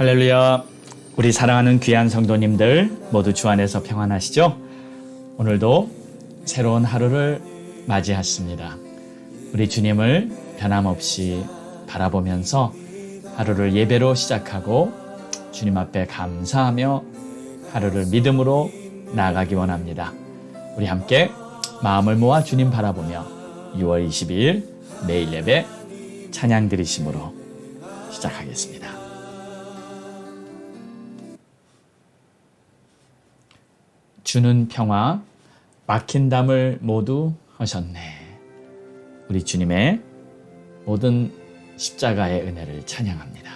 할렐루야. 우리 사랑하는 귀한 성도님들 모두 주 안에서 평안하시죠? 오늘도 새로운 하루를 맞이했습니다. 우리 주님을 변함없이 바라보면서 하루를 예배로 시작하고 주님 앞에 감사하며 하루를 믿음으로 나아가기 원합니다. 우리 함께 마음을 모아 주님 바라보며 6월 22일 매일 예배 찬양 드리심으로 시작하겠습니다. 주는 평화, 막힌 담을 모두 하셨네. 우리 주님의 모든 십자가의 은혜를 찬양합니다.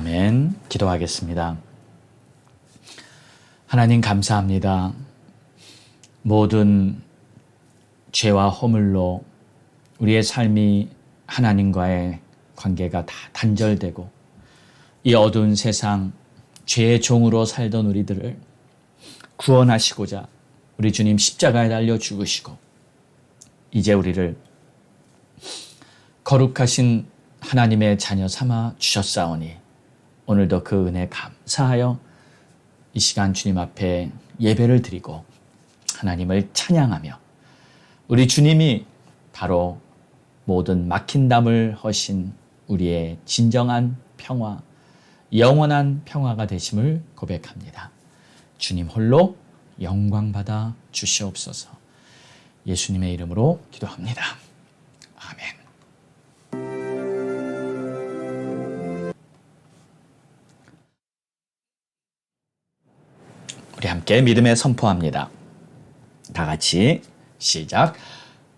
아멘. 기도하겠습니다. 하나님 감사합니다. 모든 죄와 허물로 우리의 삶이 하나님과의 관계가 다 단절되고 이 어두운 세상 죄의 종으로 살던 우리들을 구원하시고자 우리 주님 십자가에 달려 죽으시고 이제 우리를 거룩하신 하나님의 자녀 삼아 주셨사오니 오늘도 그 은혜 감사하여 이 시간 주님 앞에 예배를 드리고 하나님을 찬양하며 우리 주님이 바로 모든 막힌 담을 허신 우리의 진정한 평화, 영원한 평화가 되심을 고백합니다. 주님 홀로 영광 받아 주시옵소서. 예수님의 이름으로 기도합니다. 아멘. 우리 함께 믿음에 선포합니다. 다 같이 시작.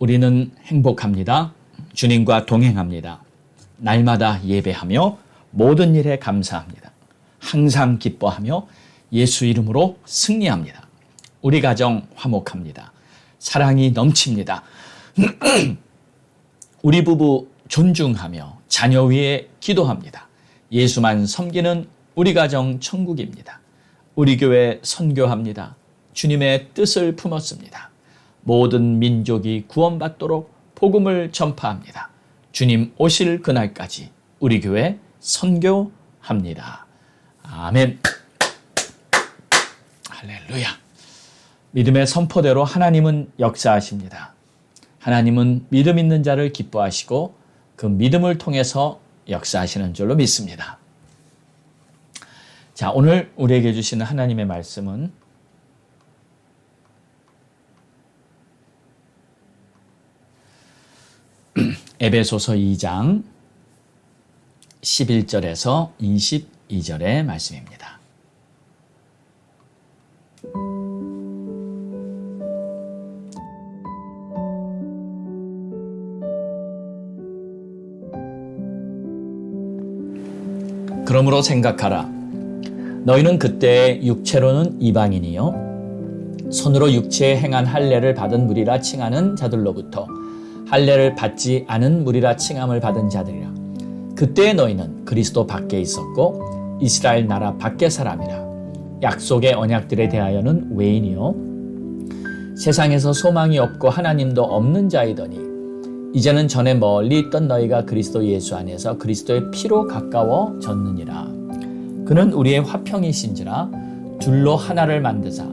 우리는 행복합니다. 주님과 동행합니다. 날마다 예배하며 모든 일에 감사합니다. 항상 기뻐하며 예수 이름으로 승리합니다. 우리 가정 화목합니다. 사랑이 넘칩니다. 우리 부부 존중하며 자녀 위에 기도합니다. 예수만 섬기는 우리 가정 천국입니다. 우리 교회 선교합니다. 주님의 뜻을 품었습니다. 모든 민족이 구원받도록 복음을 전파합니다. 주님 오실 그날까지 우리 교회 선교합니다. 아멘. 할렐루야. 믿음의 선포대로 하나님은 역사하십니다. 하나님은 믿음 있는 자를 기뻐하시고 그 믿음을 통해서 역사하시는 줄로 믿습니다. 자, 오늘 우리에게 주시는 하나님의 말씀은 에베소서 2장 11절에서 22절의 말씀입니다. 그러므로 생각하라. 너희는 그때 육체로는 이방인이요 손으로 육체에 행한 할례를 받은 무리라 칭하는 자들로부터 할례를 받지 않은 무리라 칭함을 받은 자들이라. 그때 너희는 그리스도 밖에 있었고 이스라엘 나라 밖의 사람이라. 약속의 언약들에 대하여는 외인이요 세상에서 소망이 없고 하나님도 없는 자이더니 이제는 전에 멀리 있던 너희가 그리스도 예수 안에서 그리스도의 피로 가까워졌느니라. 그는 우리의 화평이신지라 둘로 하나를 만드사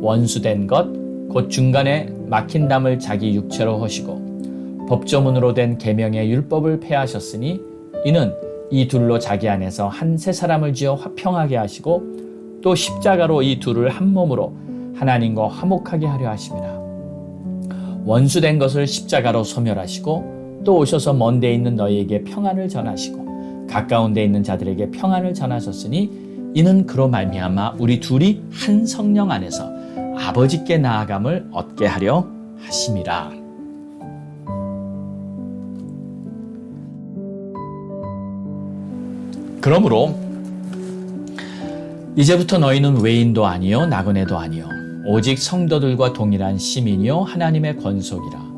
원수된 것 곧 중간에 막힌 담을 자기 육체로 허시고 법조문으로 된 계명의 율법을 폐하셨으니 이는 이 둘로 자기 안에서 한 새 사람을 지어 화평하게 하시고 또 십자가로 이 둘을 한 몸으로 하나님과 화목하게 하려 하심이라. 원수된 것을 십자가로 소멸하시고 또 오셔서 먼 데 있는 너희에게 평안을 전하시고 가까운 데 있는 자들에게 평안을 전하셨으니 이는 그로 말미암아 우리 둘이 한 성령 안에서 아버지께 나아감을 얻게 하려 하심이라. 그러므로 이제부터 너희는 외인도 아니요 나그네도 아니요 오직 성도들과 동일한 시민이요 하나님의 권속이라.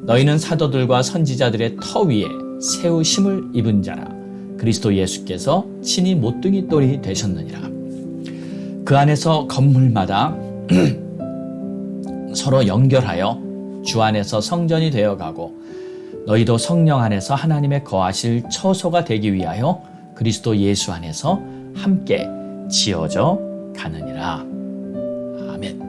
너희는 사도들과 선지자들의 터 위에 세우심을 입은 자라. 그리스도 예수께서 친히 모퉁이 돌이 되셨느니라. 그 안에서 건물마다 서로 연결하여 주 안에서 성전이 되어가고 너희도 성령 안에서 하나님의 거하실 처소가 되기 위하여 그리스도 예수 안에서 함께 지어져 가느니라. 아멘.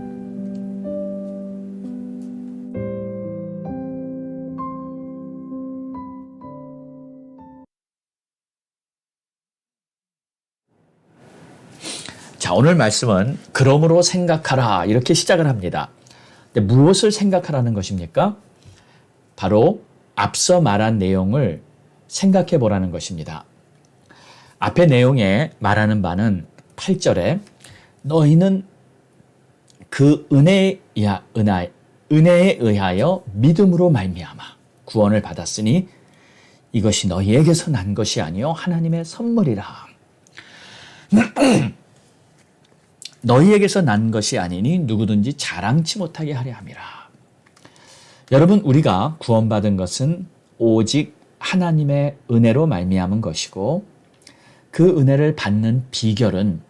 자, 오늘 말씀은 그러므로 생각하라 이렇게 시작을 합니다. 근데 무엇을 생각하라는 것입니까? 바로 앞서 말한 내용을 생각해 보라는 것입니다. 앞의 내용에 말하는 바는 8절에 너희는 그 은혜에 의하여 믿음으로 말미암아 구원을 받았으니 이것이 너희에게서 난 것이 아니요 하나님의 선물이라. 너희에게서 난 것이 아니니 누구든지 자랑치 못하게 하려 함이라. 여러분, 우리가 구원받은 것은 오직 하나님의 은혜로 말미암은 것이고 그 은혜를 받는 비결은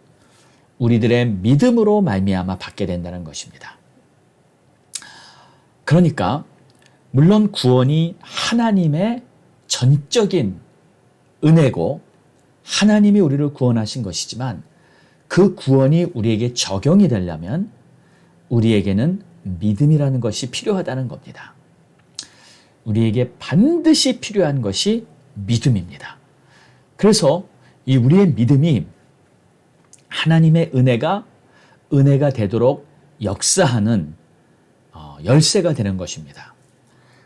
우리들의 믿음으로 말미암아 받게 된다는 것입니다. 그러니까 물론 구원이 하나님의 전적인 은혜고 하나님이 우리를 구원하신 것이지만 그 구원이 우리에게 적용이 되려면 우리에게는 믿음이라는 것이 필요하다는 겁니다. 우리에게 반드시 필요한 것이 믿음입니다. 그래서 이 우리의 믿음이 하나님의 은혜가 되도록 역사하는 열쇠가 되는 것입니다.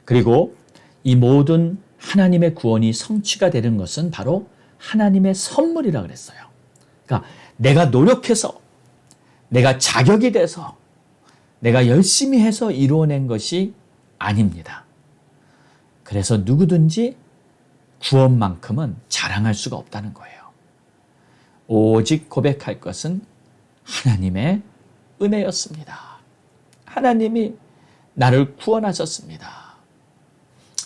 그리고 이 모든 하나님의 구원이 성취가 되는 것은 바로 하나님의 선물이라 그랬어요. 그러니까 내가 노력해서 내가 자격이 돼서 내가 열심히 해서 이루어낸 것이 아닙니다. 그래서 누구든지 구원만큼은 자랑할 수가 없다는 거예요. 오직 고백할 것은 하나님의 은혜였습니다. 하나님이 나를 구원하셨습니다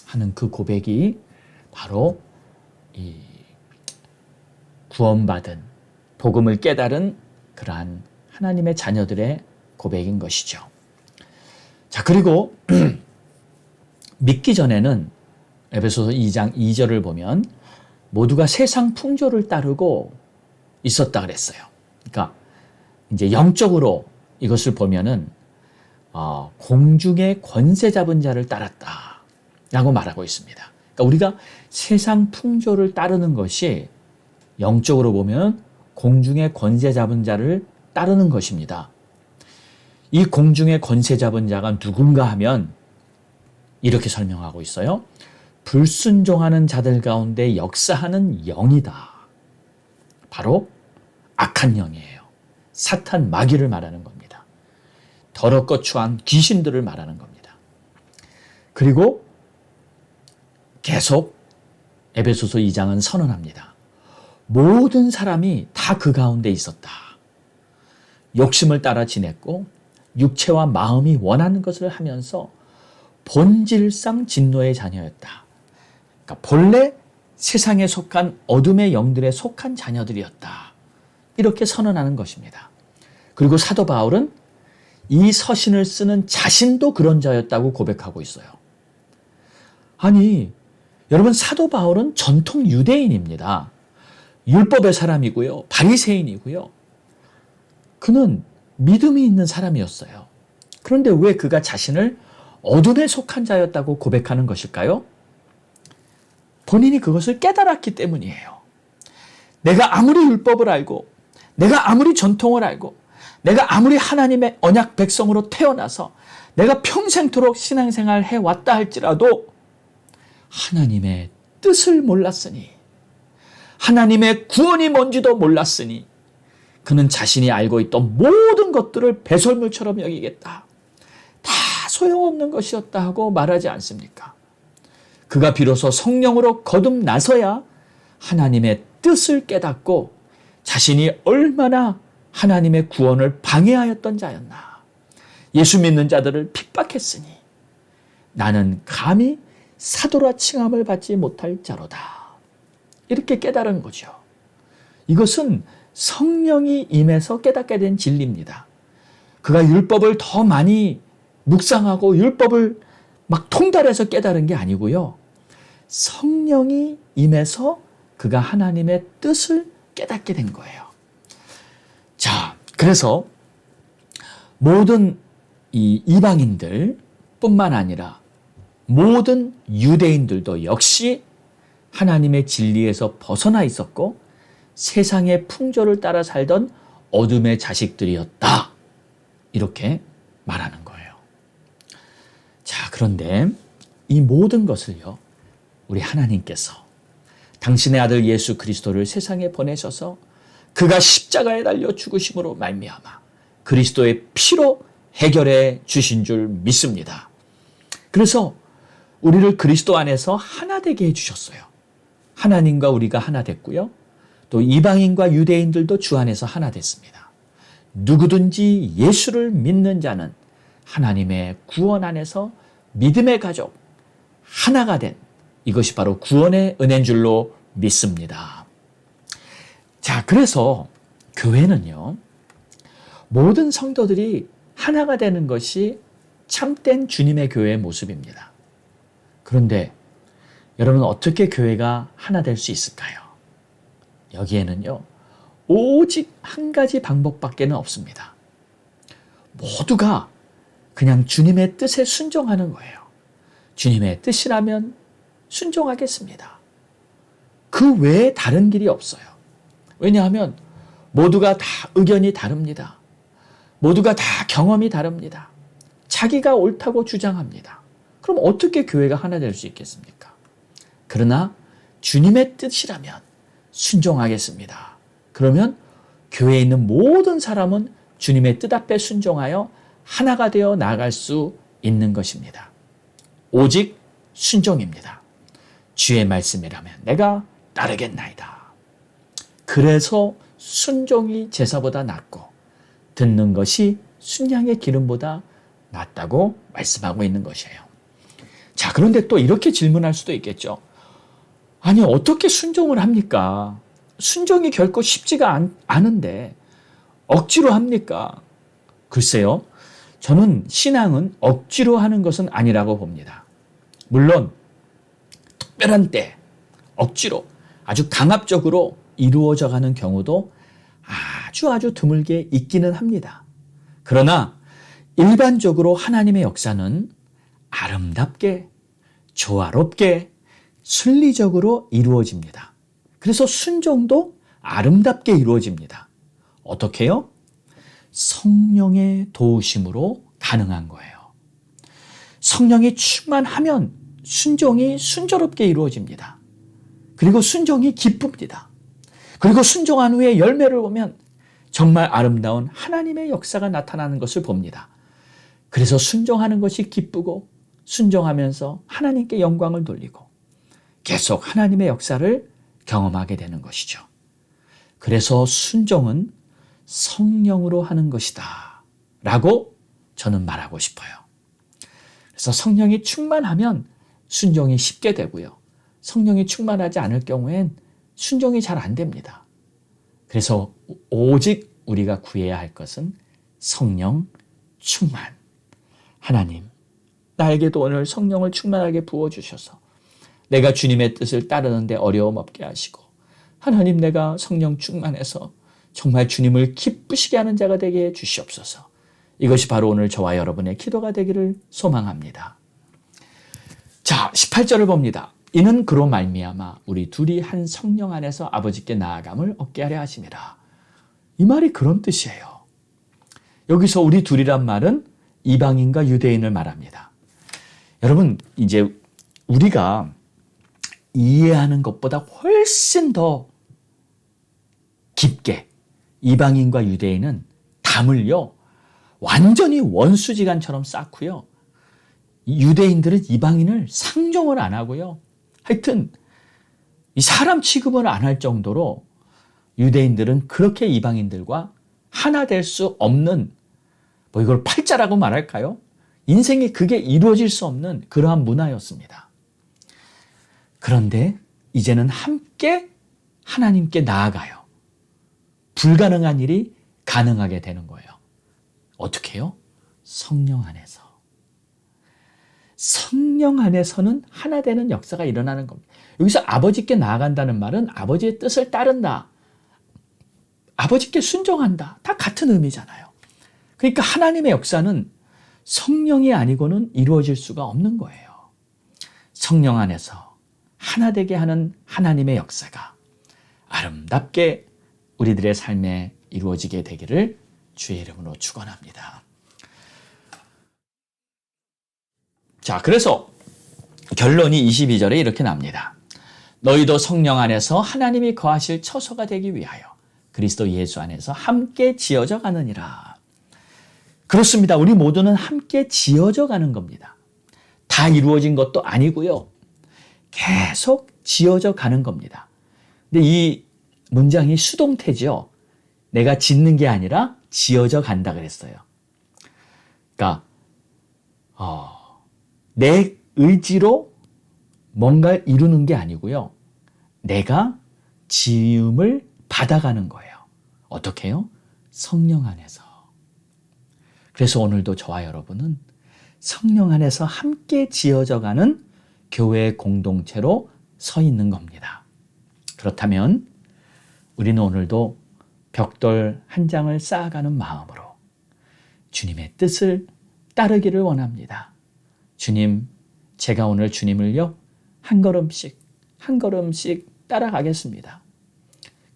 하는 그 고백이 바로 이 구원받은 복음을 깨달은 그러한 하나님의 자녀들의 고백인 것이죠. 자, 그리고 믿기 전에는 에베소서 2장 2절을 보면 모두가 세상 풍조를 따르고 있었다 그랬어요. 그러니까 이제 영적으로 이것을 보면은 공중의 권세 잡은 자를 따랐다라고 말하고 있습니다. 그러니까 우리가 세상 풍조를 따르는 것이 영적으로 보면 공중의 권세 잡은 자를 따르는 것입니다. 이 공중의 권세 잡은 자가 누군가 하면 이렇게 설명하고 있어요. 불순종하는 자들 가운데 역사하는 영이다. 바로 악한 영이에요. 사탄 마귀를 말하는 겁니다. 더럽고 추한 귀신들을 말하는 겁니다. 그리고 계속 에베소서 2장은 선언합니다. 모든 사람이 다 그 가운데 있었다. 욕심을 따라 지냈고 육체와 마음이 원하는 것을 하면서 본질상 진노의 자녀였다. 그러니까 본래 세상에 속한 어둠의 영들에 속한 자녀들이었다. 이렇게 선언하는 것입니다. 그리고 사도 바울은 이 서신을 쓰는 자신도 그런 자였다고 고백하고 있어요. 아니, 여러분, 사도 바울은 전통 유대인입니다. 율법의 사람이고요. 바리새인이고요. 그는 믿음이 있는 사람이었어요. 그런데 왜 그가 자신을 어둠에 속한 자였다고 고백하는 것일까요? 본인이 그것을 깨달았기 때문이에요. 내가 아무리 율법을 알고, 내가 아무리 전통을 알고, 내가 아무리 하나님의 언약 백성으로 태어나서 내가 평생토록 신앙생활을 해왔다 할지라도 하나님의 뜻을 몰랐으니, 하나님의 구원이 뭔지도 몰랐으니 그는 자신이 알고 있던 모든 것들을 배설물처럼 여기겠다. 다 소용없는 것이었다 하고 말하지 않습니까? 그가 비로소 성령으로 거듭나서야 하나님의 뜻을 깨닫고 자신이 얼마나 하나님의 구원을 방해하였던 자였나. 예수 믿는 자들을 핍박했으니 나는 감히 사도라 칭함을 받지 못할 자로다. 이렇게 깨달은 거죠. 이것은 성령이 임해서 깨닫게 된 진리입니다. 그가 율법을 더 많이 묵상하고 율법을 막 통달해서 깨달은 게 아니고요. 성령이 임해서 그가 하나님의 뜻을 깨닫게 된 거예요. 자, 그래서 모든 이 이방인들 뿐만 아니라 모든 유대인들도 역시 하나님의 진리에서 벗어나 있었고 세상의 풍조를 따라 살던 어둠의 자식들이었다. 이렇게 말하는 거예요. 자, 그런데 이 모든 것을요, 우리 하나님께서 당신의 아들 예수 그리스도를 세상에 보내셔서 그가 십자가에 달려 죽으심으로 말미암아 그리스도의 피로 해결해 주신 줄 믿습니다. 그래서 우리를 그리스도 안에서 하나 되게 해주셨어요. 하나님과 우리가 하나 됐고요. 또 이방인과 유대인들도 주 안에서 하나 됐습니다. 누구든지 예수를 믿는 자는 하나님의 구원 안에서 믿음의 가족, 하나가 된 이것이 바로 구원의 은혜인 줄로 믿습니다. 자, 그래서 교회는요, 모든 성도들이 하나가 되는 것이 참된 주님의 교회의 모습입니다. 그런데 여러분, 어떻게 교회가 하나 될 수 있을까요? 여기에는요, 오직 한 가지 방법밖에는 없습니다. 모두가 그냥 주님의 뜻에 순종하는 거예요. 주님의 뜻이라면 순종하겠습니다. 그 외에 다른 길이 없어요. 왜냐하면 모두가 다 의견이 다릅니다. 모두가 다 경험이 다릅니다. 자기가 옳다고 주장합니다. 그럼 어떻게 교회가 하나 될 수 있겠습니까? 그러나 주님의 뜻이라면 순종하겠습니다. 그러면 교회에 있는 모든 사람은 주님의 뜻 앞에 순종하여 하나가 되어 나아갈 수 있는 것입니다. 오직 순종입니다. 주의 말씀이라면 내가 따르겠나이다. 그래서 순종이 제사보다 낫고 듣는 것이 순양의 기름보다 낫다고 말씀하고 있는 것이에요. 자, 그런데 또 이렇게 질문할 수도 있겠죠. 아니, 어떻게 순종을 합니까? 순종이 결코 쉽지가 않은데 억지로 합니까? 글쎄요. 저는 신앙은 억지로 하는 것은 아니라고 봅니다. 물론 특별한 때 억지로 아주 강압적으로 이루어져 가는 경우도 아주 드물게 있기는 합니다. 그러나 일반적으로 하나님의 역사는 아름답게, 조화롭게, 순리적으로 이루어집니다. 그래서 순종도 아름답게 이루어집니다. 어떻게요? 성령의 도우심으로 가능한 거예요. 성령이 충만하면 순종이 순조롭게 이루어집니다. 그리고 순종이 기쁩니다. 그리고 순종한 후에 열매를 보면 정말 아름다운 하나님의 역사가 나타나는 것을 봅니다. 그래서 순종하는 것이 기쁘고 순종하면서 하나님께 영광을 돌리고 계속 하나님의 역사를 경험하게 되는 것이죠. 그래서 순종은 성령으로 하는 것이다 라고 저는 말하고 싶어요. 그래서 성령이 충만하면 순종이 쉽게 되고요. 성령이 충만하지 않을 경우엔 순종이 잘 안 됩니다. 그래서 오직 우리가 구해야 할 것은 성령 충만. 하나님, 나에게도 오늘 성령을 충만하게 부어주셔서 내가 주님의 뜻을 따르는데 어려움 없게 하시고, 하나님, 내가 성령 충만해서 정말 주님을 기쁘시게 하는 자가 되게 해 주시옵소서. 이것이 바로 오늘 저와 여러분의 기도가 되기를 소망합니다. 자, 18절을 봅니다. 이는 그로 말미암아 우리 둘이 한 성령 안에서 아버지께 나아감을 얻게 하려 하심이라. 이 말이 그런 뜻이에요. 여기서 우리 둘이란 말은 이방인과 유대인을 말합니다. 여러분, 이제 우리가 이해하는 것보다 훨씬 더 깊게 이방인과 유대인은 담을요, 완전히 원수지간처럼 쌓고요. 유대인들은 이방인을 상종을 안 하고요. 하여튼 이 사람 취급을 안 할 정도로 유대인들은 그렇게 이방인들과 하나 될 수 없는, 뭐 이걸 팔자라고 말할까요? 인생에 그게 이루어질 수 없는 그러한 문화였습니다. 그런데 이제는 함께 하나님께 나아가요. 불가능한 일이 가능하게 되는 거예요. 어떻게 해요? 성령 안에서. 성령 안에서는 하나 되는 역사가 일어나는 겁니다. 여기서 아버지께 나아간다는 말은 아버지의 뜻을 따른다, 아버지께 순종한다, 다 같은 의미잖아요. 그러니까 하나님의 역사는 성령이 아니고는 이루어질 수가 없는 거예요. 성령 안에서 하나 되게 하는 하나님의 역사가 아름답게 우리들의 삶에 이루어지게 되기를 주의 이름으로 축원합니다. 자, 그래서 결론이 22절에 이렇게 납니다. 너희도 성령 안에서 하나님이 거하실 처소가 되기 위하여 그리스도 예수 안에서 함께 지어져 가느니라. 그렇습니다. 우리 모두는 함께 지어져 가는 겁니다. 다 이루어진 것도 아니고요. 계속 지어져 가는 겁니다. 근데 이 문장이 수동태죠. 내가 짓는 게 아니라 지어져 간다 그랬어요. 그러니까 내 의지로 뭔가를 이루는 게 아니고요. 내가 지음을 받아가는 거예요. 어떻게 해요? 성령 안에서. 그래서 오늘도 저와 여러분은 성령 안에서 함께 지어져가는 교회의 공동체로 서 있는 겁니다. 그렇다면 우리는 오늘도 벽돌 한 장을 쌓아가는 마음으로 주님의 뜻을 따르기를 원합니다. 주님, 제가 오늘 주님을요, 한 걸음씩 한 걸음씩 따라가겠습니다.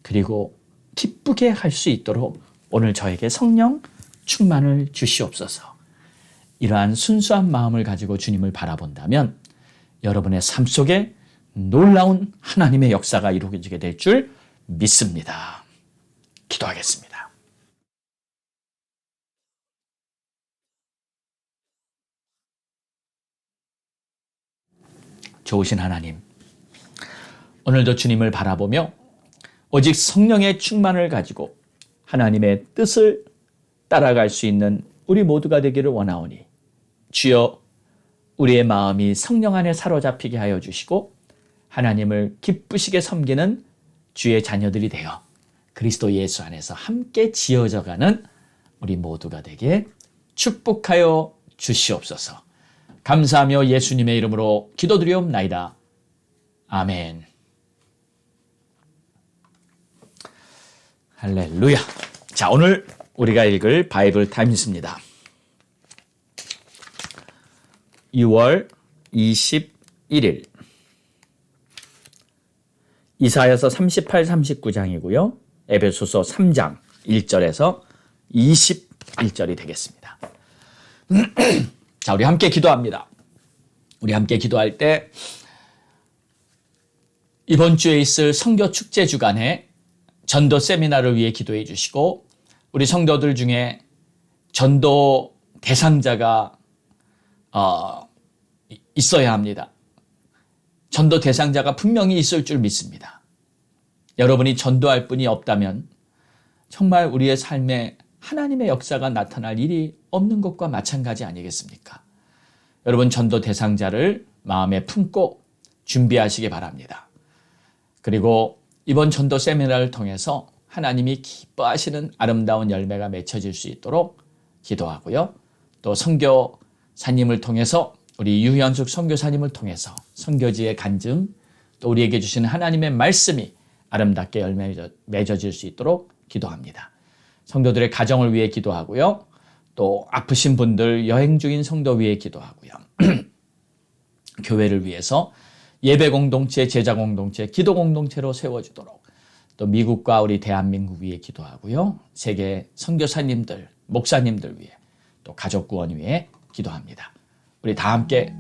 그리고 기쁘게 할 수 있도록 오늘 저에게 성령 충만을 주시옵소서. 이러한 순수한 마음을 가지고 주님을 바라본다면 여러분의 삶 속에 놀라운 하나님의 역사가 이루어지게 될 줄 믿습니다. 기도하겠습니다. 좋으신 하나님, 오늘도 주님을 바라보며 오직 성령의 충만을 가지고 하나님의 뜻을 따라갈 수 있는 우리 모두가 되기를 원하오니 주여, 우리의 마음이 성령 안에 사로잡히게 하여 주시고 하나님을 기쁘시게 섬기는 주의 자녀들이 되어 그리스도 예수 안에서 함께 지어져가는 우리 모두가 되게 축복하여 주시옵소서. 감사하며 예수님의 이름으로 기도드리옵나이다. 아멘. 할렐루야. 자, 오늘 우리가 읽을 바이블 타임스입니다. 6월 21일 이사야서 38, 39장이고요. 에베소서 3장 1절에서 21절이 되겠습니다. 자, 우리 함께 기도합니다. 우리 함께 기도할 때 이번 주에 있을 선교 축제 주간에 전도 세미나를 위해 기도해 주시고, 우리 성도들 중에 전도 대상자가 있어야 합니다. 전도 대상자가 분명히 있을 줄 믿습니다. 여러분이 전도할 분이 없다면 정말 우리의 삶에 하나님의 역사가 나타날 일이 없는 것과 마찬가지 아니겠습니까? 여러분, 전도 대상자를 마음에 품고 준비하시기 바랍니다. 그리고 이번 전도 세미나를 통해서 하나님이 기뻐하시는 아름다운 열매가 맺혀질 수 있도록 기도하고요. 또 선교사님을 통해서, 우리 유현숙 선교사님을 통해서 선교지의 간증, 또 우리에게 주시는 하나님의 말씀이 아름답게 열매 맺어질 수 있도록 기도합니다. 성도들의 가정을 위해 기도하고요. 또 아프신 분들, 여행 중인 성도 위해 기도하고요. 교회를 위해서 예배 공동체, 제자 공동체, 기도 공동체로 세워주도록, 또 미국과 우리 대한민국 위해 기도하고요. 세계 선교사님들, 목사님들 위해, 또 가족 구원 위해 기도합니다. 우리 다 함께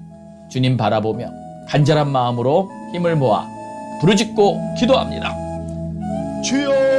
주님 바라보며 간절한 마음으로 힘을 모아 부르짖고 기도합니다. 주여!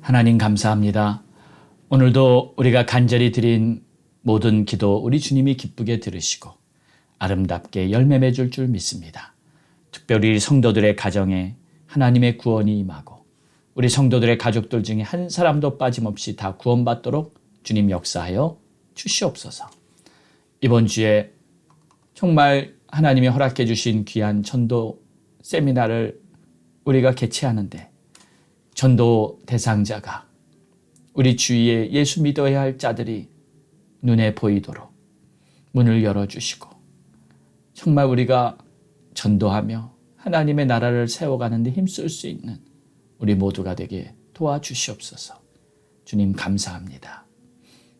하나님 감사합니다. 오늘도 우리가 간절히 드린 모든 기도 우리 주님이 기쁘게 들으시고 아름답게 열매 맺을 줄 믿습니다. 특별히 성도들의 가정에 하나님의 구원이 임하고 우리 성도들의 가족들 중에 한 사람도 빠짐없이 다 구원받도록 주님 역사하여 주시옵소서. 이번 주에 정말 하나님이 허락해 주신 귀한 전도 세미나를 우리가 개최하는데 전도 대상자가 우리 주위에 예수 믿어야 할 자들이 눈에 보이도록 문을 열어주시고 정말 우리가 전도하며 하나님의 나라를 세워가는 데 힘쓸 수 있는 우리 모두가 되게 도와주시옵소서. 주님 감사합니다.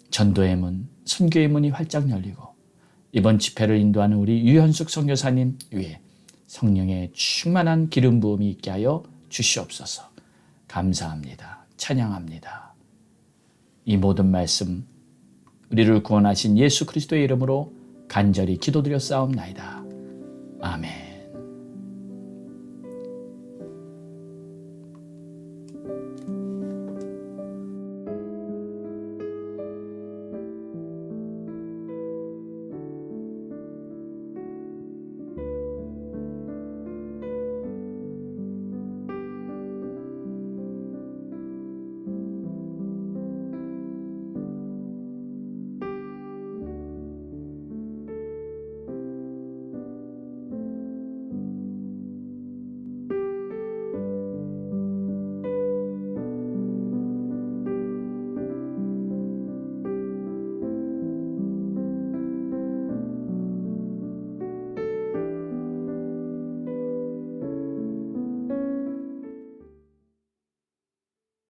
전도의 문, 선교의 문이 활짝 열리고 이번 집회를 인도하는 우리 유현숙 선교사님 위에 성령의 충만한 기름 부음이 있게 하여 주시옵소서. 감사합니다. 찬양합니다. 이 모든 말씀 우리를 구원하신 예수 그리스도의 이름으로 간절히 기도드려 싸움나이다. 아멘.